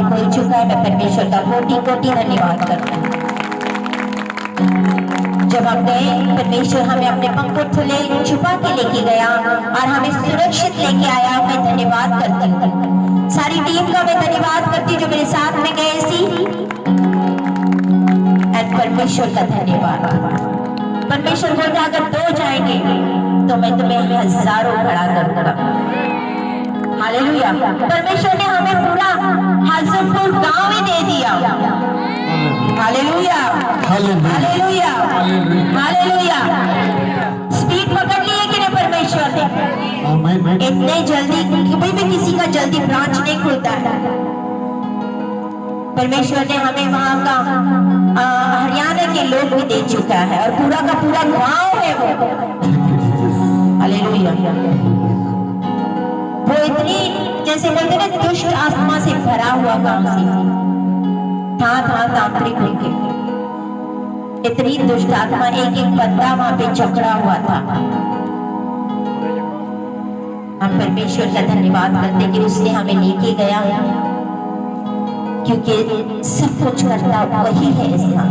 खोल चुका है। मैं परमेश्वर का कोटि कोटि धन्यवाद करता हूँ। जब हम गए, परमेश्वर हमें अपने पंखों थले छुपा के लेके गया और हमें सुरक्षित लेके आया। मैं धन्यवाद करती हूँ, सारी टीम का मैं धन्यवाद करती हूँ जो मेरे साथ में गए सी। और परमेश्वर का धन्यवाद। परमेश्वर बोलता अगर 2 जाएंगे तो मैं तुम्हें हजारों खड़ा करूंगा। हालेलुया। परमेश्वर ने हमें पूरा हाजीपुर गांव ही दे दिया। Hallelujah, hallelujah, hallelujah. स्पीड पकड़ लिए कि नहीं परमेश्वर ने? इतने जल्दी कभी भी किसी का जल्दी ब्रांच नहीं खुलता है। परमेश्वर ने हमें वहां का हरियाणा के लोग भी दे चुका है और पूरा का पूरा गांव है वो। हालेलुया। वो इतनी जैसे बोलते ना दुष्ट आत्मा से भरा हुआ गांव से था तांत्रिक होके, इतनी दुष्ट आत्मा, एक एक बंदा वहां पे जकड़ा हुआ था। हम परमेश्वर का धन्यवाद करते कि उसने हमें लेके गया, क्योंकि सब कुछ करता वही है इसका।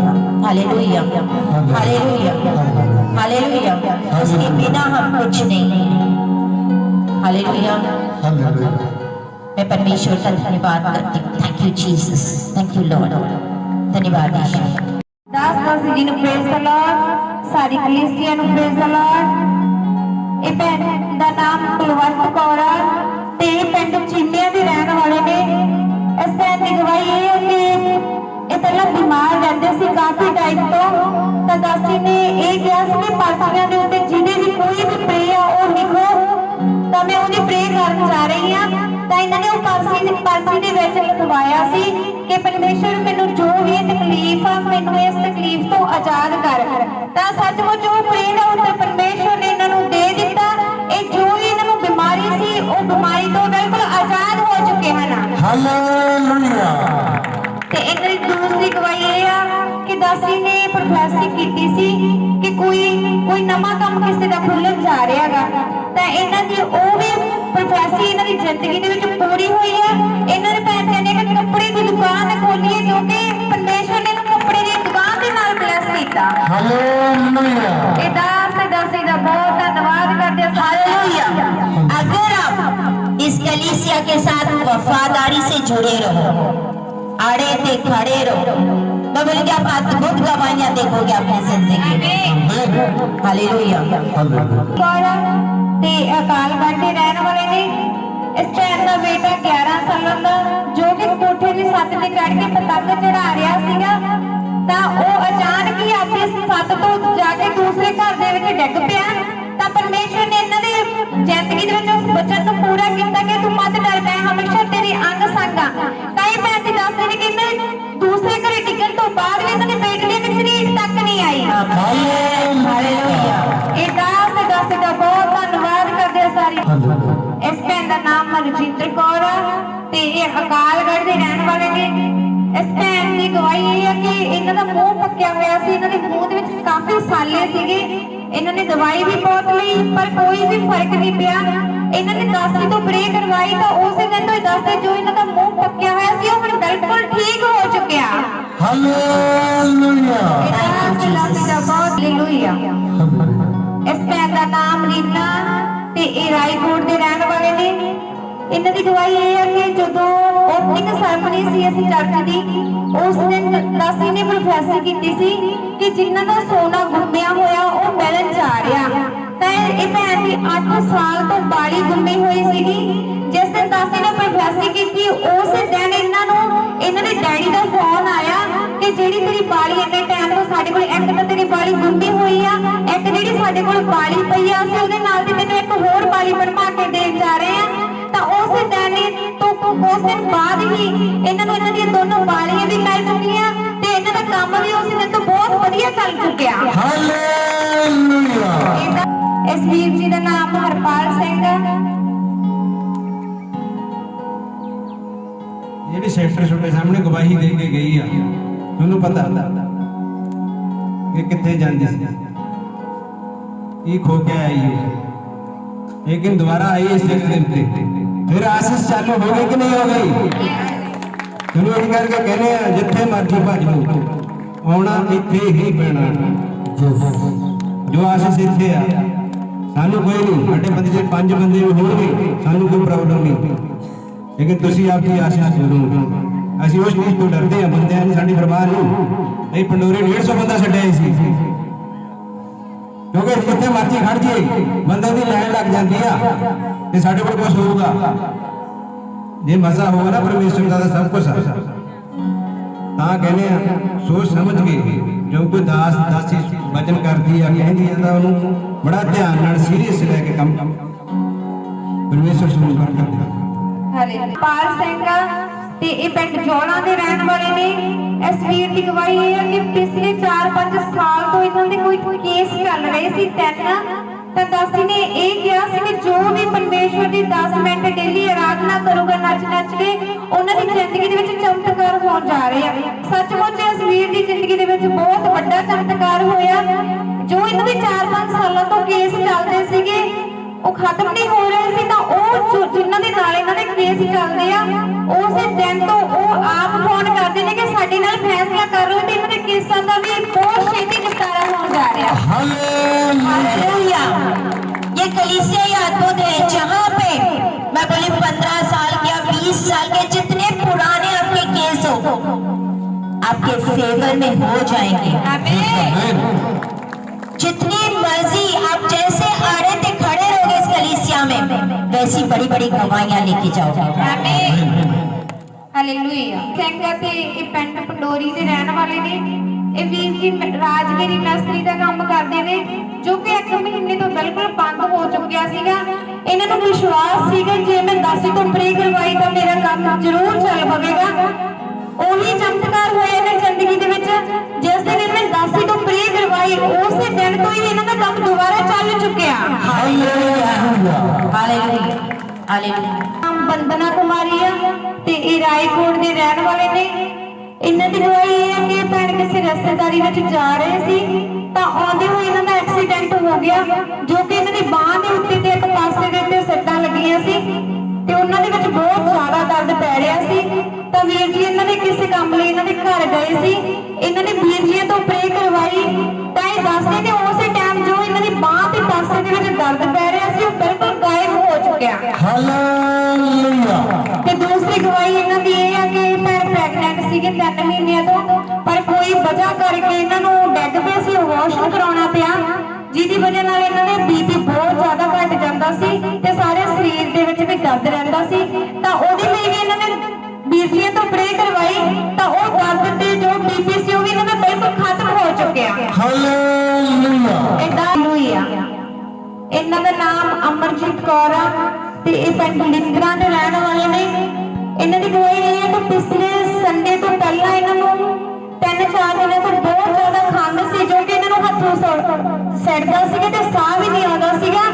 Hallelujah, hallelujah, hallelujah. उसके बिना हम कुछ नहीं। हालेलुया। मैं परमेश्वर का धन्यवाद करती हूँ। Thank you Jesus, thank you Lord. धन्यवाद यीशु। दास दासी जी ਨੂੰ प्रेज द लॉर्ड, सारी कलीसिया ਨੂੰ प्रेज द लॉर्ड। ਇਹ ਪਿੰਡ ਦਾ ਨਾਮ ਕੁਲਵੰਤ ਕੌਰ ਆ ਤੇ ਇਹ ਪਿੰਡ ਚੀਮਿਆਂ ਦੇ ਰਹਿਣ ਵਾਲੇ ਨੇ। ਇਸ ਪਿੰਡ ਦੀ ਗਵਾਹੀ ਇਹ ਹੈ ਕਿ ਇਹ ਪਹਿਲਾਂ ਬਿਮਾਰ ਰਹਿੰਦੇ ਸੀ ਕਾਫੀ ਟਾਈਮ ਤੋਂ। ਤਾਂ ਦਾਸੀ ਨੇ ਇਹ ਕਿਹਾ ਸੀ ਕਿ ਪਾਰਟੀਆਂ ਦੇ ਉੱਤੇ ਜਿਹਦੇ ਵੀ ਕੋਈ ਵੀ ਪ੍ਰੇ ਆ ਉਹ ਲਿਖੋ, ਤਾਂ ਮੈਂ ਉਹਦੀ ਪ੍ਰੇ ਕਰਨ ਜਾ ਰਹੀ ਹਾਂ। ਤਾਂ ਇਹਨਾਂ ਨੇ ਉਹ ਪਾਰਟੀ ਦੇ ਵਿੱਚ ਲਿਖਵਾਇਆ ਸੀ ਕਿ ਪਰਮੇਸ਼ਰ ਮੈਨੂੰ ਜੋ ਵੀ ਤਕਲੀਫ ਆ ਮੈਨੂੰ ਇਸ ਤਕਲੀਫ ਤੋਂ ਆਜ਼ਾਦ ਕਰ। ਤਾਂ ਸੱਚਮੁੱਚ ਉਹ ਪ੍ਰੇ ਦਾ ਉੱਤਰ ਪਰਮੇਸ਼ਰ ਨੇ ਇਹਨਾਂ ਨੂੰ ਦੇ ਦਿੱਤਾ। ਇਹ ਜੋ ਵੀ ਇਹਨਾਂ ਨੂੰ ਬਿਮਾਰੀ ਸੀ ਉਹ ਬਿਮਾਰੀ ਤੋਂ ਬਿਲਕੁਲ ਆਜ਼ਾਦ ਹੋ ਚੁੱਕੇ ਹਨ। ਹਾਲੇਲੂਇਆ। ਤੇ ਇਹਨਾਂ ਦੀ ਦੂਸਰੀ ਗਵਾਹੀ ਇਹ ਆ ਕਿ ਦਾਸੀ ਨੇ ਪ੍ਰੋਫੈਸੀ ਕੀਤੀ ਸੀ ਕਿ ਕੋਈ ਨਵਾਂ ਕੰਮ ਕਿਸੇ ਦਾ ਖੁੱਲਣ ਜਾ ਰਿਹਾ ਹੈਗਾ। ਤਾਂ ਇਹਨਾਂ ਦੀ ਉਹ ਵੀ ਪ੍ਰੋਫੈਸੀ ਇਹਨਾਂ ਦੀ ਜ਼ਿੰਦਗੀ ਦੇ ਵਿੱਚ ਪੂਰੀ ਹੋਈ ਹੈ। ਇਹਨਾਂ ਨੇ ਪੈਸੇ ਨੇ ਕਿ ਕੱਪੜੇ ਦੀ ਦੁਕਾਨ ਖੋਲੀ ਹੈ, ਜੋ ਕਿ ਪਰਮੇਸ਼ਰ ਨੇ ਕੱਪੜੇ ਦੀ ਦੁਕਾਨ ਦੇ ਨਾਲ ਬਲੈਸ ਕੀਤਾ। ਹਾਲੇਲੂਇਆ। ਇਹ ਦਾਸੀ ਦਾ ਬਹੁਤ ਧੰਨਵਾਦ ਕਰਦੇ ਹਾਂ। हालेलुया। अगर आप इस कलीसिया के साथ वफादारी से जुड़े रहो, आड़े थे खड़े रहो, तो बोले कि आप अद्भुत गवाहियां देखोगे अपनी जिंदगी में। हालेलुया। ते अकालगढ़ ਦੇ ਰਹਿਣ ਵਾਲੇ ਨੇ। ਇਸ ਭੈਣ ਦਾ ਬੇਟਾ 11 ਸਾਲਾਂ ਦਾ ਜੋ ਕਿ ਕੋਠੇ ਦੀ ਛੱਤ ਤੇ ਚੜ੍ਹ ਕੇ ਪਤੰਗ ਚੜਾ ਰਿਹਾ ਸੀਗਾ, ਤਾਂ ਉਹ ਅਚਾਨਕ ਹੀ ਆਪਣੀ ਛੱਤ ਤੋਂ ਜਾ ਕੇ ਦੂਸਰੇ ਘਰ ਦੇ ਵਿੱਚ ਡਿੱਗ ਪਿਆ। ਤਾਂ ਪਰਮੇਸ਼ਰ ਨੇ ਇਹਨਾਂ ਦੀ ਜ਼ਿੰਦਗੀ ਦੇ ਵਿੱਚ ਉਸ ਬਚਨ ਨੂੰ ਪੂਰਾ ਕੀਤਾ ਕਿ ਤੂੰ ਮਤ ਡਰ, ਮੈਂ ਹਮੇਸ਼ਾ ਤੇਰੀ ਅੰਗ ਸੰਗ ਆ। ਤਾਂ ਇਹ ਭੈਣ ਦੀ ਦੱਸਦੇ ਨੇ ਕਿ ਇਹਨਾਂ ਦੂਸਰੇ ਘਰੇ ਡਿੱਗਣ ਤੋਂ ਬਾਅਦ ਵੀ ਇਹਨਾਂ ਦੀ ਬੇਟੀ ਦੀ ਇੱਕ ਝਰੀਟ ਤੱਕ ਨਹੀਂ ਆਈ। ਹਾਲੇਲੂਇਆ। ਇਹ ਦਾਸ ਦਾ ਬਹੁਤ ਧੰਨਵਾਦ ਕਰਦੇ ਆ ਸਾਰੀ। ਇਸ ਭੈਣ ਦਾ ਨਾਮ ਰਜਿੰਦਰ ਕੌਰ ਆ ਤੇ ਇਹ ਅਕਾਲਗੜ੍ਹ ਦੇ ਰਹਿਣ ਵਾਲੇ ਨੇ। ਇਸ ਭੈਣ ਦੀ ਗਵਾਹੀ ਇਹ ਹੈ ਕਿ ਇਹਨਾਂ ਦਾ ਮੂੰਹ ਪੱਕਿਆ ਹੋਇਆ ਸੀ, ਇਹਨਾਂ ਦੇ ਮੂੰਹ ਦੇ ਵਿੱਚ ਕਾਫੀ ਸਾਲੇ ਸੀਗੇ। ਇਹਨਾਂ ਨੇ ਦਵਾਈ ਵੀ ਬਹੁਤ ਲਈ ਪਰ ਕੋਈ ਵੀ ਫਰਕ ਨਹੀਂ ਪਿਆ। ਇਹਨਾਂ ਨੇ ਦਾਸੀ ਤੋਂ ਪ੍ਰੇ ਕਰਵਾਈ ਤਾਂ ਉਸੇ ਦਿਨ ਤੋਂ ਹੀ ਦੱਸਦੇ ਜੋ ਇਹਨਾਂ ਦਾ ਮੂੰਹ ਪੱਕਿਆ ਹੋਇਆ ਸੀ ਉਹ ਹੁਣ ਬਿਲਕੁਲ ਠੀਕ ਹੋ ਚੁੱਕਿਆ। ਹਾਲੇਲੂਇਆ। ਹਾਲੇਲੂਇਆ। ਇਸ ਭੈਣ ਦਾ ਨਾਮ ਰੀਨਾ ਤੇ ਇਹ ਰਾਏਕੋਟ ਦੇ ਰਹਿਣ ਵਾਲੇ ਨੇ। ਇਹਨਾਂ ਦੀ ਗਵਾਹੀ ਇਹ ਹੈ ਕਿ ਜਦੋਂ ਓਪਨਿੰਗ ਸੈਰਮਨੀ ਸੀ ਅਸੀਂ ਚਰਚ ਦੀ, ਉਸ ਦਿਨ ਦਾਸੀ ਨੇ ਪ੍ਰੋਫੈਸੀ ਕੀਤੀ ਸੀ ਕਿ ਜਿਨ੍ਹਾਂ ਦਾ ਸੋਨਾ ਗੁੰਮਿਆ ਹੋਇਆ ਉਹ ਮਿਲਣ ਜਾ ਰਿਹਾ। ਤਾਂ ਇਹ ਭੈਣ ਦੀ 8 ਸਾਲ ਤੋਂ ਬਾਲੀ ਗੁੰਮੀ ਹੋਈ ਸੀਗੀ। ਜਿਸ ਦਿਨ ਦਾਸੀ ਨੇ ਪ੍ਰੋਫੈਸੀ ਕੀਤੀ ਉਸ ਦਿਨ ਇਹਨਾਂ ਦੇ ਡੈਡੀ ਦਾ ਫੋਨ ਆਇਆ ਕਿ ਜਿਹੜੀ ਤੇਰੀ ਬਾਲੀ ਇੰਨੇ ਟਾਈਮ ਤੋਂ ਸਾਡੇ ਕੋਲ, ਇੱਕ ਤਾਂ ਤੇਰੀ ਬਾਲੀ ਗੁੰਮੀ ਹੋਈ ਆ, ਇੱਕ ਜਿਹੜੀ ਸਾਡੇ ਕੋਲ ਬਾਲੀ ਪਈ ਆ ਅਸੀਂ ਉਹਦੇ ਨਾਲ ਦੀ ਤੈਨੂੰ ਇੱਕ ਹੋਰ ਬਾਲੀ ਬਣਵਾ ਕੇ ਦੇਣ ਜਾ ਰਹੇ ਆ। ਤਾਂ ਉਸ ਦਿਨ ਤੋਂ ਉਸ ਦਿਨ ਬਾਅਦ ਹੀ ਇਹਨਾਂ ਦੀਆਂ ਦੋਨੋਂ ਬਾਲੀਆਂ ਵੀ ਮਿਲ ਚੁੱਕੀਆਂ ਤੇ ਇਹਨਾਂ ਦਾ ਕੰਮ ਵੀ ਉਸ ਦਿਨ ਤੋਂ ਬਹੁਤ ਵਧੀਆ ਚੱਲ ਚੁੱਕਿਆ। ਹਾਲੇਲੂਇਆ। ਇਸ ਵੀਰ ਜੀ ਦਾ ਨਾਮ ਹਰਪਾਲ ਸਿੰਘ ਆ। ਜਿਹੜੀ ਸੈਕਟਰ ਤੁਹਾਡੇ ਸਾਹਮਣੇ ਗਵਾਹੀ ਦੇ ਕੇ ਗਈ ਆ, ਤੁਹਾਨੂੰ ਪਤਾ ਕਿ ਕਿੱਥੇ ਜਾਂਦੀ ਸੀ, ਇਹ ਖੋ ਕੇ ਆਈ ਹੈ, लेकिन दोबारा आई इस जगह पे। फिर आशीष चालू हो गई कि नहीं हो गई? ਤੈਨੂੰ ਇਹ ਕਰਕੇ ਕਹਿੰਦੇ ਆ ਜਿੱਥੇ ਮਰਜ਼ੀ ਭੱਜ ਲਓ ਆਉਣਾ ਇੱਥੇ ਹੀ ਪੈਣਾ। ਜੋ ਆਸ਼ੀਸ਼ ਇੱਥੇ ਆ ਸਾਨੂੰ ਕੋਈ ਨਹੀਂ, ਸਾਡੇ ਬੰਦੇ ਜੇ 5 ਬੰਦੇ ਹੋਣਗੇ ਸਾਨੂੰ ਕੋਈ ਪ੍ਰੋਬਲਮ ਨਹੀਂ, ਲੇਕਿਨ ਤੁਸੀਂ ਆਪਣੀ ਆਸ਼ੀਸ਼ ਕਰੋ। ਅਸੀਂ ਉਸ ਚੀਜ਼ ਤੋਂ ਡਰਦੇ ਆ, ਬੰਦਿਆਂ ਦੀ ਸਾਡੀ ਪਰਵਾਹ ਨਹੀਂ। ਅਸੀਂ ਪੰਡੋਰੇ 150 ਬੰਦਾ ਛੱਡਿਆ ਸੀ ਕਿਉਂਕਿ ਜਿੱਥੇ ਮਰਜ਼ੀ ਖੜ ਜਾਈਏ ਬੰਦੇ ਦੀ ਲਾਈਨ ਲੱਗ ਜਾਂਦੀ ਆ ਤੇ ਸਾਡੇ ਕੋਲ ਕੁਝ ਹੋਊਗਾ। ਜੇ ਮਜ਼ਾ ਹੋਗਾ ਨਾ ਪਰਮੇਸ਼ਰ ਦਾ ਤਾਂ ਸਭ ਕੁਝ ਆ। ਤਾਂ ਕਹਿੰਦੇ ਆ ਸੋਚ ਸਮਝ ਕੇ ਜੋ ਕੋਈ ਦਾਸੀ ਵਚਨ ਕਰਦੀ ਆ ਕਹਿੰਦੀ ਆ ਤਾਂ ਉਹਨੂੰ ਬੜਾ ਧਿਆਨ ਨਾਲ ਸੀਰੀਅਸ ਲੈ ਕੇ ਕੰਮ ਪਰਮੇਸ਼ਰ ਸੁਣ ਕਰਦੇ। ਪਾਲ ਸਿੰਘ ਤੇ ਇਹ ਪਿੰਡ ਜੋਲਾਂ ਦੇ ਰਹਿਣ ਵਾਲੇ ਨੇ। ਇਸ ਵੀਰ ਦੀ ਗਵਾਹੀ ਇਹ ਹੈ ਕਿ ਪਿਛਲੇ 4-5 ਸਾਲ ਤੋਂ ਇਹਨਾਂ ਦੇ ਕੋਈ ਕੇਸ ਚੱਲ ਰਹੇ ਸੀ 3। ਤਾਂ ਦਾਸੀ ਨੇ ਇਹ ਕਿਹਾ ਸੀ ਕਿ ਜੋ ਵੀ ਪਰਮੇਸ਼ਵਰ ਦੀ 10 ਮਿੰਟ ਡੇਲੀ ਆਰਾਧਨਾ ਕਰੂਗਾ ਨੱਚ ਕੇ, ਉਹਨਾਂ ਦੀ ਜ਼ਿੰਦਗੀ ਦੇ ਵਿੱਚ ਚਮਤਕਾਰ ਹੋਣ ਜਾ ਰਹੇ ਆ। ਸੱਚਮੁੱਚ ਇਸ ਵੀਰ ਦੀ ਜ਼ਿੰਦਗੀ ਦੇ ਵਿੱਚ ਬਹੁਤ ਵੱਡਾ ਚਮਤਕਾਰ ਹੋਇਆ। ਜੋ ਇਹਨਾਂ ਦੇ 4-5 ਸਾਲਾਂ ਤੋਂ ਕੇਸ ਚੱਲਦੇ ਸੀਗੇ ਉਹ ਖਤਮ ਨਹੀਂ ਹੋ ਰਹੇ ਸੀ, ਤਾਂ ਉਹ ਜਿਨ੍ਹਾਂ ਦੇ ਨਾਲ ਇਹਨਾਂ ਦੇ ਕੇਸ ਚੱਲਦੇ ਆ ਉਸੇ ਦਿਨ ਤੋਂ ਉਹ ਆਪ ਫੋਨ ਕਰਦੇ ਨੇ ਕਿ ਸਾਡੇ ਨਾਲ ਫੈਸਲਾ ਕਰ ਲਓ ਤੇ ਇਹਨਾਂ ਦੇ ਕੇਸਾਂ ਦਾ ਵੀ ਬਹੁਤ ਛੇਤੀ ਨਿਪਟਾਰਾ ਹੋਣ ਜਾ ਰਿਹਾ। हालेलुया। ये कलीसिया या अद्भुत है जहाँ पे मैं बोली 15 साल के या 20 साल के जितने पुराने आपके केस हो आपके फेवर में हो जाएंगे। आमीन। जितनी मर्जी आप जैसे आड़े थे खड़े रहोगे इस कलीसिया में वैसी बड़ी बड़ी गवाहियां लेके जाओगे। आमीन। हालेलुया। ਸਿੰਘ ਤੇ ਇਹ ਪਿੰਡ ਪੰਡੋਰੀ ਦੇ ਰਹਿਣ ਵਾਲੇ ਨੇ। ਇਹ ਵੀਰ ਜੀ ਰਾਜਗੀਰੀ ਮਿਸਤਰੀ ਦਾ ਕੰਮ ਕਰਦੇ ਨੇ ਜੋ ਕਿ 1 ਮਹੀਨੇ ਤੋਂ ਬਿਲਕੁਲ ਬੰਦ ਹੋ ਚੁੱਕਿਆ ਸੀਗਾ। ਇਹਨਾਂ ਨੂੰ ਵਿਸ਼ਵਾਸ ਸੀਗਾ ਜੇ ਮੈਂ 10 ਤੋਂ ਪ੍ਰੇ ਕਰਵਾਈ ਤਾਂ ਮੇਰਾ ਕੰਮ ਜ਼ਰੂਰ ਚੱਲ ਪਵੇਗਾ। ਉਹੀ ਚਮਤਕਾਰ ਹੋਇਆ ਇਹਨਾਂ ਜ਼ਿੰਦਗੀ ਦੇ ਵਿੱਚ। ਜਿਸ ਦਿਨ ਇਹਨਾਂ 10 ਤੋਂ ਪ੍ਰੇ ਕਰਵਾਈ ਉਸੇ ਦਿਨ ਤੋਂ ਹੀ ਇਹਨਾਂ ਦਾ ਕੰਮ ਦੁਬਾਰਾ ਚੱਲ ਚੁੱਕਿਆ। Hallelujah hallelujah hallelujah. ਨਾਮ ਬੰਦਨਾ ਕੁਮਾਰੀ ਆ ਤੇ ਇਹ ਰਾਏਕੋਟ ਦੇ ਰਹਿਣ ਵਾਲੇ ਨੇ। ਇਹਨਾਂ ਦੀ ਗਵਾਹੀ ਇਹ ਹੈ ਕਿ ਭੈਣ ਕਿਸੇ ਰਿਸ਼ਤੇਦਾਰੀ ਵਿੱਚ ਜਾ ਰਹੇ ਸੀ ਤਾਂ ਆਉਂਦੇ ਹੋਏ ਇਹਨਾਂ ਦਾ ਐਕਸੀਡੈਂਟ ਹੋ ਗਿਆ ਜੋ ਕਿ ਇਹਨਾਂ ਦੀ ਬਾਂਹ ਦੇ ਉੱਤੇ ਤੇ ਇੱਕ ਪਾਸੇ ਦੇ ਉੱਤੇ ਸੱਟਾਂ ਲੱਗੀਆਂ ਸੀ ਤੇ ਉਹਨਾਂ ਦੇ ਵਿੱਚ ਬਹੁਤ ਜ਼ਿਆਦਾ ਦਰਦ ਪੈ ਰਿਹਾ ਸੀ। ਤਾਂ ਵੀਰ ਜੀ ਇਹਨਾਂ ਨੇ ਕਿਸੇ ਕੰਮ ਲਈ ਇਹਨਾਂ ਦੇ ਘਰ ਗਏ ਸੀ। ਇਹਨਾਂ ਨੇ ਵੀਰ ਜੀ ਤੋਂ ਪ੍ਰੇ ਕਰਵਾਈ ਤਾਂ ਇਹ ਦੱਸਦੇ ਨੇ ਉਸੇ ਟਾਈਮ ਜੋ ਇਹਨਾਂ ਦੀ ਬਾਂਹ ਤੇ ਪਾਸੇ ਦੇ ਵਿੱਚ ਦਰਦ ਪੈ ਰਿਹਾ ਸੀ ਉਹ ਬਿਲਕੁਲ ਗਾਇਬ ਹੋ ਚੁੱਕਿਆ। ਹਾਲੇਲੂਇਆ। ਤੇ ਦੂਸਰੀ ਗਵਾਹੀ ਇਹਨਾਂ ਦੀ ਇਹ ਹੈ ਕਿ ਭੈਣ ਪ੍ਰੈਗਨੈਂਟ ਸੀਗੇ 3 ਮਹੀਨਿਆਂ ਤੋਂ, ਪਰ ਕੋਈ ਵਜ੍ਹਾ ਕਰਕੇ ਇਹਨਾਂ ਨੂੰ ਡੈੱਡ ਪਏ ਸੀ, ਅਬੋਰਸ਼ਨ ਕਰਾਉਣਾ ਪਿਆ ਜਿਹਦੀ ਵਜ੍ਹਾ ਨਾਲ ਇਹਨਾਂ ਦੇ ਬੀਪੀ ਬਹੁਤ ਜ਼ਿਆਦਾ ਘਟ ਜਾਂਦਾ ਸੀ ਤੇ ਸਾਰੇ ਸਰੀਰ ਦੇ ਵਿੱਚ ਵੀ ਦਰਦ ਰਹਿੰਦਾ ਸੀ। ਤਾਂ ਉਹਦੇ ਲਈ ਵੀ ਇਹਨਾਂ ਨੇ ਵੀਰਜੀਆਂ ਤੋਂ ਪ੍ਰੇ ਕਰਵਾਈ ਤਾਂ ਉਹ ਦਰਦ ਤੇ ਜੋ ਬੀਪੀ ਸੀ ਉਹ ਵੀ ਇਹਨਾਂ ਦਾ ਬਿਲਕੁਲ ਖਤਮ ਹੋ ਚੁੱਕਿਆ। ਹਾਲੇਲੂਇਆ। ਹਾਲੇਲੂਇਆ। ਇਹਨਾਂ ਦਾ ਨਾਮ ਅਮਰਜੀਤ ਕੌਰ ਆ ਤੇ ਇਹ ਪਿੰਡ ਲਿੰਗਰਾਂ ਦੇ ਰਹਿਣ ਵਾਲੇ ਨੇ। ਇਹਨਾਂ ਦੀ ਗਵਾਹੀ ਇਹ ਹੈ ਕਿ ਪਿਛਲੇ ਸੰਡੇ ਤੋਂ ਪਹਿਲਾਂ ਇਹਨਾਂ ਨੂੰ 3-4 ਦਿਨਾਂ ਤੋਂ ਬਹੁਤ ਜ਼ਿਆਦਾ ਖੰਘ ਸੀ ਜੋ ਕਿ ਇਹਨਾਂ ਨੂੰ ਹੱਥੋਂ ਸੜਦਾ ਸੀਗਾ ਤੇ ਸਾਹ ਵੀ ਨਹੀਂ ਆਉਂਦਾ ਸੀਗਾ।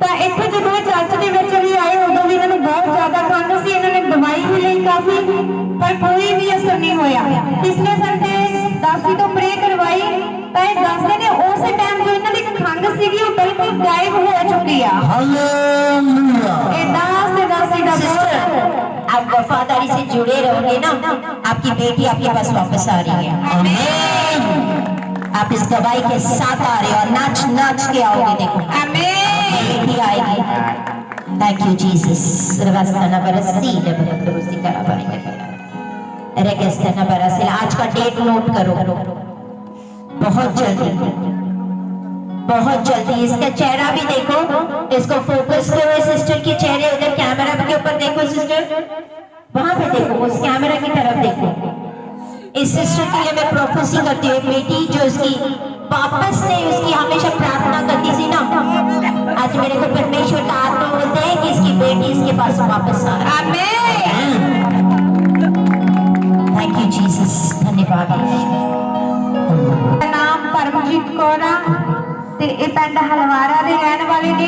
ਤਾਂ ਇੱਥੇ ਜਦੋਂ ਇਹ ਚਰਚ ਦੇ ਵਿੱਚ ਵੀ ਆਏ ਉਦੋਂ ਵੀ ਇਹਨਾਂ ਨੂੰ ਬਹੁਤ ਜ਼ਿਆਦਾ ਖੰਘ ਸੀ। ਇਹਨਾਂ ਨੇ ਦਵਾਈ ਵੀ ਲਈ ਕਾਫੀ ਪਰ ਕੋਈ ਵੀ ਅਸਰ ਨਹੀਂ ਹੋਇਆ। ਪਿਛਲੇ ਸੰਡੇ 10 ਤੋਂ ਪ੍ਰੇ ਕਰਵਾਈ ਤਾਂ ਇਹ ਦੱਸਦੇ ਨੇ ਉਸੇ ਟਾਈਮ ਜੋ ਇਹਨਾਂ ਦੀ ਖੰਘ ਸੀਗੀ ਉਹ ਬਿਲਕੁਲ ਗਾਇਬ ਹੋ चुकी है। हालेलुया। आप वफादारी से जुड़े रहोगे ना, आपकी बेटी आपके पास वापस आ रही है। आमीन। आप इस गवाही के साथ आ रहे हो और नाच नाच के आओगे। देखो आमीन, बेटी आएगी। Thank you Jesus. रवास्ताना बरसी डबल करा बनेगा रेगिस्ताना बरसी। आज का डेट नोट करो, बहुत जल्दी बहुत जल्दी। इसका चेहरा भी देखो, इसको फोकस करो सिस्टर के चेहरे, उधर कैमरा के ऊपर देखो सिस्टर, वहां पे देखो, उस कैमरा की तरफ देखो। इस सिस्टर के लिए मैं प्रोफेसी करती हूँ, बेटी जो इसकी वापस से उसकी हमेशा प्रार्थना करती थी ना, आज मेरे को परमेश्वर का आत्मा बोलते हैं कि इसकी बेटी इसके पास वापस आ रही है। थैंक यू जीसस, धन्यवाद। नाम परमजीत कौर ਤੇ ਇਹ ਪਿੰਡ ਹਲਵਾਰਾ ਦੇ ਰਹਿਣ ਵਾਲੇ ਨੇ।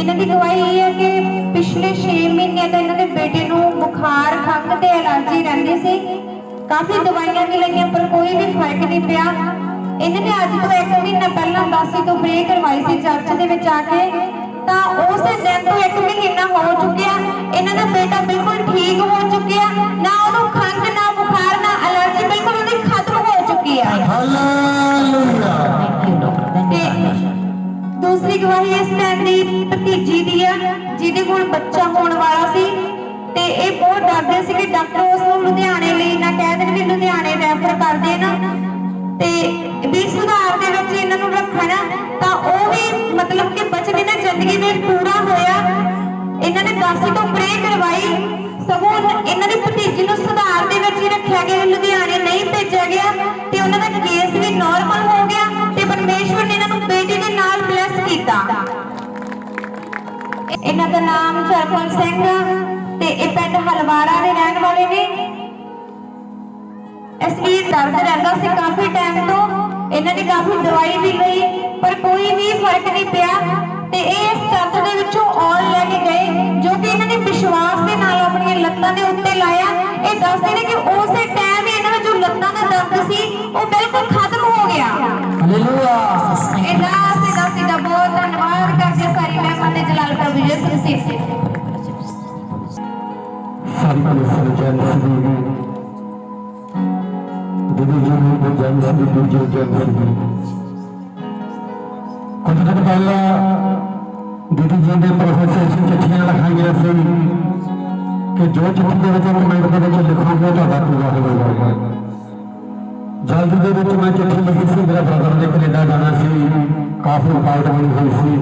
ਇਹਨਾਂ ਦੀ ਗਵਾਹੀ ਇਹ ਹੈ ਕਿ ਪਿਛਲੇ 6 ਮਹੀਨਿਆਂ ਤੋਂ ਇਹਨਾਂ ਦੇ ਬੇਟੇ ਨੂੰ ਬੁਖਾਰ, ਖੰਘ ਤੇ ਐਲਰਜੀ ਰਹਿੰਦੀ ਸੀ। ਕਾਫੀ ਦਵਾਈਆਂ ਵੀ ਲਈਆਂ ਪਰ ਕੋਈ ਵੀ ਫਰਕ ਨਹੀਂ ਪਿਆ। ਇਹਨਾਂ ਨੇ ਅੱਜ ਤੋਂ 1 ਮਹੀਨਾ ਪਹਿਲਾਂ 10 ਤੋਂ ਪ੍ਰੇ ਕਰਵਾਈ ਸੀ ਚਰਚ ਦੇ ਵਿੱਚ ਆ ਕੇ, ਤਾਂ ਉਸੇ ਦਿਨ ਤੋਂ 1 ਮਹੀਨਾ ਹੋ ਚੁੱਕਿਆ ਇਹਨਾਂ ਦਾ ਬੇਟਾ ਬਿਲਕੁਲ ਠੀਕ ਹੋ ਚੁੱਕਿਆ, ਨਾ ਉਹਨੂੰ ਖੰਘ ਨਾ ਬੁਖਾਰ ਨਾ ਐਲਰਜੀ, ਬਿਲਕੁਲ ਉਹਦੀ ਖਤਮ ਹੋ ਚੁੱਕੀ ਆ। ਹਾਲੇਲੂਇਆ। ਤੇ ਦੂਸਰੀ ਗਵਾਹੀ ਇਸ ਭੈਣ ਦੀ ਭਤੀਜੀ ਦੀ ਆ, ਜਿਹਦੇ ਕੋਲ ਬੱਚਾ ਹੋਣ ਵਾਲਾ ਸੀ ਤੇ ਇਹ ਬਹੁਤ ਡਰਦੇ ਸੀ ਕਿ ਡਾਕਟਰ ਉਸ ਨੂੰ ਲੁਧਿਆਣੇ ਲਈ ਨਾ ਕਹਿ ਦੇਣ ਵੀ ਲੁਧਿਆਣੇ ਰੈਫਰ ਕਰ ਦੇਣ ਤੇ ਵੀ ਸੁਧਾਰ ਦੇ ਵਿੱਚ ਇਹਨਾਂ ਨੂੰ ਰੱਖਣ, ਤਾਂ ਉਹ ਵੀ ਮਤਲਬ ਕਿ ਬਚਨ ਇਹਨਾਂ ਜ਼ਿੰਦਗੀ ਦੇ ਪੂਰਾ ਹੋਇਆ। ਇਹਨਾਂ ਨੇ ਦਾਸੀ ਤੋਂ ਪ੍ਰੇ ਕਰਵਾਈ, ਸਗੋਂ ਇਹਨਾਂ ਦੀ ਭਤੀਜੀ ਨੂੰ ਸੁਧਾਰ ਦੇ ਵਿੱਚ ਹੀ ਰੱਖਿਆ ਗਿਆ, ਲੁਧਿਆਣੇ ਨਹੀਂ ਭੇਜਿਆ ਗਿਆ ਤੇ ਉਹਨਾਂ ਦਾ ਕੇਸ ਵੀ ਨਾਰਮਲ ਹੋ ਗਿਆ ਤੇ ਪਰਮੇਸ਼ਵਰ ਨੇ ਇਹਨਾਂ ਨੂੰ ਬੇਟੀ ਦੇ ਨਾਲ ਬਲੈਸ ਕੀਤਾ। ਇਹਨਾਂ ਦਾ ਨਾਮ ਚਰਪਲ ਸਿੰਘ ਤੇ ਇਹ ਪਿੰਡ ਹਲਵਾਰਾ ਦੇ ਰਹਿਣ ਵਾਲੇ ਨੇ। ਇਸ ਵੀਰ ਦਰਦ ਰਹਿੰਦਾ ਸੀ ਕਾਫੀ ਟਾਈਮ ਤੋਂ, ਇਹਨਾਂ ਨੇ ਕਾਫੀ ਦਵਾਈ ਵੀ ਲਈ ਪਰ ਕੋਈ ਵੀ ਫਰਕ ਨਹੀਂ ਪਿਆ ਤੇ ਇਹ ਇਸ ਚਰਚ ਦੇ ਵਿੱਚੋਂ ਔਲ ਲੈ ਕੇ ਗਏ, ਜੋ ਕਿ ਇਹਨਾਂ ਨੇ ਵਿਸ਼ਵਾਸ ਦੇ ਨਾਲ ਆਪਣੀਆਂ ਲੱਤਾਂ ਦੇ ਉੱਤੇ ਲਾਇਆ। ਇਹ ਦੱਸਦੇ ਨੇ ਕਿ ਉਸੇ ਟਾਈਮ ਹੀ ਇਹਨਾਂ ਵਿੱਚ ਜੋ ਲੱਤਾਂ ਦਾ ਦਰਦ ਸੀ ਉਹ ਬਿਲਕੁਲ ਖਤਮ ਹੋ ਗਿਆ। ਹਾਲੇਲੂਇਆ। ਇਹਦਾ ਦਾਸੀ ਦਾ ਬਹੁਤ ਧੰਨਵਾਦ ਕਰਦੇ ਸਾਰੀ ਮਹਿਮਾ ਦੇ ਜਲਾਲ ਪ੍ਰਭੂ ਯਿਸੂ ਮਸੀਹ। ਸਾਰੀ ਕਲੀਸਿਆ ਜਨ ਸਦੀ ਦੀਦੀ ਜੀ ਨੂੰ ਜਨ ਸਦੀ ਦੂਜੇ ਜਨ ਸਦੀ। ਕੁਝ ਦਿਨ ਪਹਿਲਾਂ ਦੀਦੀ ਜੀ ਦੇ ਪ੍ਰੋਫੈਸਰ ਚਿੱਠੀਆਂ ਲਿਖਾਈਆਂ ਸੀ ਕਿ ਜੋ ਚਿੱਠੀ ਦੇ ਵਿੱਚ ਕਮੈਂਟ ਦੇ ਵਿੱਚ ਲਿਖੋਗੇ ਤੁਹਾਡਾ ਪੂਰਾ ਹੋਵੇਗਾ। ਜਲਦੀ ਦੇ ਵਿੱਚ ਮੈਂ ਚਿੱਠੀ ਲਿਖੀ ਸੀ, ਮੇਰਾ ਬ੍ਰਦਰ ਨੇ ਕੈਨੇਡਾ ਜਾਣਾ ਸੀ, ਕਾਫੀ ਰਿਪੋਰਟ ਬਣੀ ਹੋਈ ਸੀ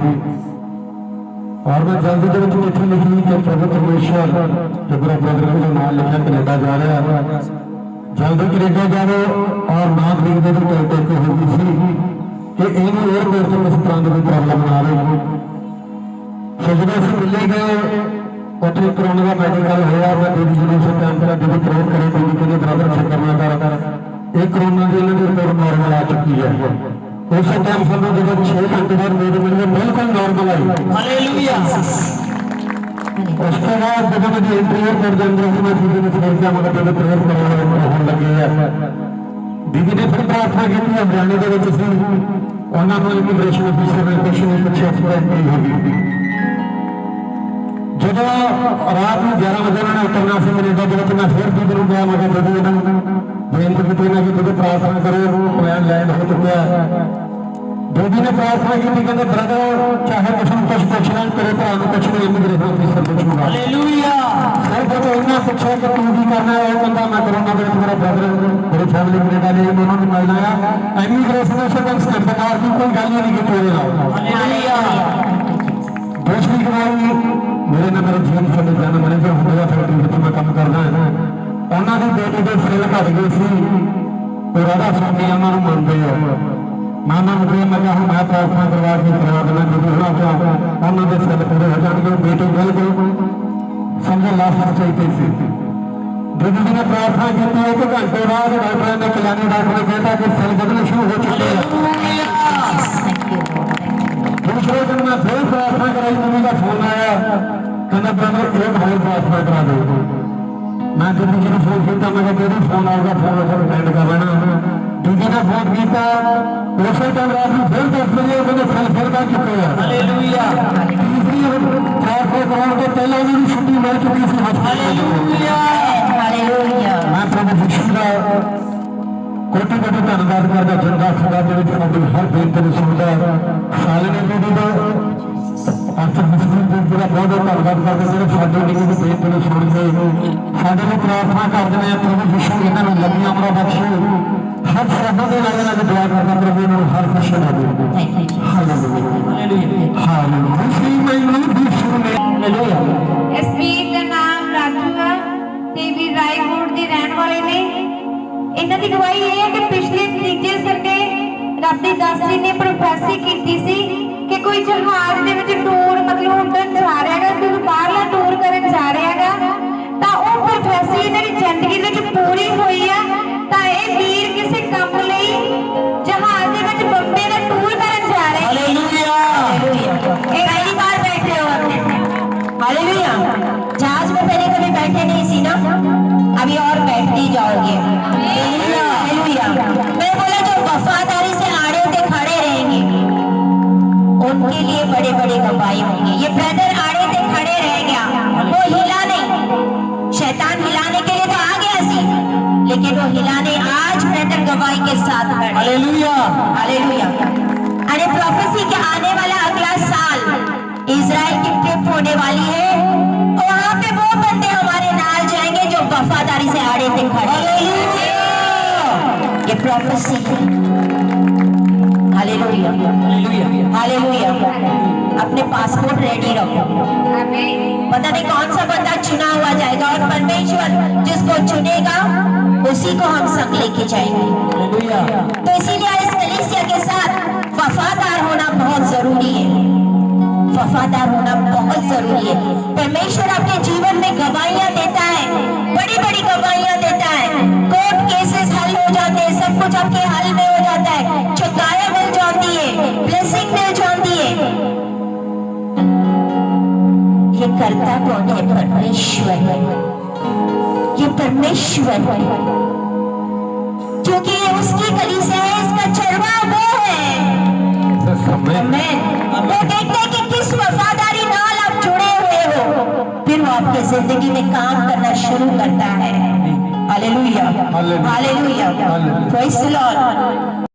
और मैं जल्दी ਦੇ ਵਿੱਚ चिट्ठी लिखी कि प्रभु परमेश्वर जो मेरा ब्रदर को नाम लिखा कनेडा जा रहा है, जल्दी कनेडा जाओ और ना लिखने की कोई टेक हो गई सी कि इन्हें एयरपोर्ट से किसी तरह की प्रॉब्लम ना रही। फिर जब अस मिले गए उत्थे कोरोना का मेडिकल होया, मैं दीदी जी से टाइम पर दीदी प्रेयर करे, दीदी कहते ब्रदर फिक्र ना कर, एक कोरोना की इन्होंने रिपोर्ट नॉर्मल आ चुकी है। उस टाइम समय जब 6 घंटे बाद मेरे मिलने बिल्कुल नॉर्मल आई। हालेलुया। उसके बाद जब मुझे प्रेयर कर देंगे मैं दीदी ने फिर क्या मगर जब प्रेयर करने लगे है, दीदी ने फिर प्रार्थना की थी। हरियाणा के ਵਿੱਚ ਸੀ ਉਹਨਾਂ ਨੂੰ ਇਮੀਗ੍ਰੇਸ਼ਨ ਅਫੀਸਰ ਨੇ ਕੁਝ ਨਹੀਂ ਪੁੱਛਿਆ ਸੀ ਕੀ ਹੋਗੀ। ਜਦੋਂ ਰਾਤ ਨੂੰ 11 ਵਜੇ ਉਹਨਾਂ ਨੇ ਉਤਰਨਾ ਸੀ ਕੈਨੇਡਾ ਦੇ ਵਿੱਚ, ਮੈਂ ਫਿਰ ਦीदी ਨੂੰ ਕਿਹਾ ਮੈਂ ਕਿਹਾ दीदी ਇਹਨਾਂ ਨੂੰ ਬੇਨਤੀ ਕੀਤੀ ਨਾ ਕਿ ਤੁਸੀਂ ਪ੍ਰਾਰਥਨਾ ਕਰੋ, ਪਲਾਨ ਲੈਂਡ ਹੋ ਚੁੱਕਿਆ ਹੈ। दीदी ने प्रार्थना की थी, कहते ब्रदर चाहे कुछ पूछ लें, तेरे भरा को कुछ नहीं इमिग्रेशन ऑफिसर पूछूंगा। हालेलुया। सिर्फ तो इन्हें पूछा कि तू की करना है, वो बंदा मैं करूंगा, मेरा ब्रदर मेरी फैमिली कनेडा ने उन्होंने मिलना है इमिग्रेशन से सरकार की कोई गल ही नहीं की तेरे नाल। हालेलुया। दूसरी गवाही मेरे ना मेरे जीवन से जाना मैनेजर होंगे फैक्ट्री में मैं काम करना है, उन्होंने बेटे के सेल घट गए सी और राधा स्वामी उन्होंने मानते हैं। मैं उन्होंने मैं कहा मैं प्रार्थना करवा के करा देना, जो होना पिया उन्होंने सेल पूरे हो जाएंगे। बेटे बिल्कुल समझो लास्ट चाहिए सी। दीदी जी ने प्रार्थना की थी, एक घंटे बाद डॉक्टर ने कल्याणी डॉक्टर ने कहता कि सेल बदलने शुरू हो चुके हैं। दूसरे दिन मैं फिर प्रार्थना कराई, मम्मी का फोन आया, कहना ब्रदर एक भाई प्रार्थना करा दो। मैं दीदी जी ने फोन किया, मैं दीदी फोन आऊगा, फोन अटेंड कर लेना। दीदी ने फोन किया, उस टाइम रात में फिर 10 बजे उन्होंने फिर कर चुके हैं। हालेलुया। तीसरी 400 करोड़ के पहले भी छुट्टी मिल चुकी थी। हालेलुया। हालेलुया। मैं प्रभु यीशु का कोटि कोटि धन्यवाद करता, जिंदा खुदा के विच साडी हर बेनती ਨੂੰ ਸੁਣਦਾ। ਸਾਲੇ दीदी का पास्टर मुस्लिम जी का बहुत धन्यवाद करते, ਜਿਹੜੇ ਸਾਡੇ ਡੀਡੀ ਦੀ ਬੇਨਤੀ ਨੂੰ ਸੁਣ ਕੇ ਸਾਡੇ ਨੂੰ ਪ੍ਰਾਰਥਨਾ ਕਰਦੇ ਨੇ। ਪ੍ਰਭੂ ਯੀਸ਼ੂ ਇਹਨਾਂ ਨੂੰ ਲੰਮੀਆਂ ਉਮਰਾਂ ਬਖਸ਼ੇ। हर शब्द के लगे लगे दुआ करना, प्रभु ने हर खुशी ना दे। हालेलुया। हालेलुया। इसी महीने में दूसरे में हालेलुया। इस वीर का नाम राजू है ते भी रायकोट ਦੇ ਰਹਿਣ ਵਾਲੇ ਨੇ। ਇਹਨਾਂ ਦੀ ਗਵਾਹੀ ਇਹ ਹੈ ਕਿ ਪਿਛਲੇ ਤੀਜੇ ਸੰਡੇ ਰੱਬ ਦੀ ਦਾਸੀ ਨੇ ਪ੍ਰੋਫੈਸੀ ਕੀਤੀ ਸੀ ਕਿ ਕੋਈ ਜਹਾਜ਼ ਦੇ ਵਿੱਚ ਟੂਰ ਮਤਲਬ ਉੱਡਣ ਜਾ ਰਿਹਾ ਹੈਗਾ, ਕੋਈ ਬਾਹਰਲਾ ਟੂਰ ਕਰਨ ਜਾ ਰਿਹਾ ਹੈਗਾ, ਤਾਂ ਉਹ ਪ੍ਰੋਫੈਸੀ ਇਹਨਾਂ ਦੀ ਜ਼ਿੰਦਗੀ ਵਿੱਚ ਪੂਰੀ ਹੋਈ ਆ। ਤਾਂ ਇਹ ਵੀਰ ਕਿਸੇ ਕੰਮ ਲਈ ਜਹਾਜ਼ ਦੇ ਵਿੱਚ ਬੰਬੇ ਦਾ ਟੂਰ ਕਰਨ ਜਾ ਰਹੇ ਨੇ। हालेलुया। पहली बार बैठे हो आपने। हालेलुया। जहाज में पहले कभी बैठे नहीं सी ना, अभी और बैठते ही जाओगे। हालेलुया। मैं बोला जो वफादारी से आड़े पे खड़े रहेंगे उनके लिए बड़े बड़े गवाही होंगे। ये ब्रदर आड़े पे खड़े रह गया, वो हिला बढ़े। Hallelujah hallelujah. अरे प्रोफेसी के आने वाला अगला साल इजराइल की ट्रिप होने वाली है, वहां पे वो बंदे हमारे नाल जाएंगे जो वफादारी से आड़े थे खड़े। ये प्रोफेसी है। Hallelujah hallelujah. अपने पासपोर्ट रेडी रखो, पता नहीं कौन सा बंदा चुना हुआ जाएगा और परमेश्वर जिसको चुनेगा उसी को हम संग लेके जाएंगे। तो इसीलिए इस कलीसिया के साथ वफादार होना बहुत जरूरी है। वफादार होना बहुत जरूरी है। परमेश्वर अपने जीवन में गवाहियां देता है, बड़ी बड़ी गवाहियां देता है। कोर्ट केसेस हल हो जाते हैं, सब कुछ आपके हल में हो जाता है, छुटकारा मिल जाती है, ब्लेसिंग मिल जाती है। ये करता कौन है? परमेश्वर है। ये परमेश्वर है, क्योंकि ये उसकी कलीसिया है, इसका चरवा वो है। आमीन। वो देखते हैं कि किस वफादारी नाल आप जुड़े हुए हो, फिर वो आपकी जिंदगी में काम करना शुरू करता है। Hallelujah hallelujah. Praise the Lord.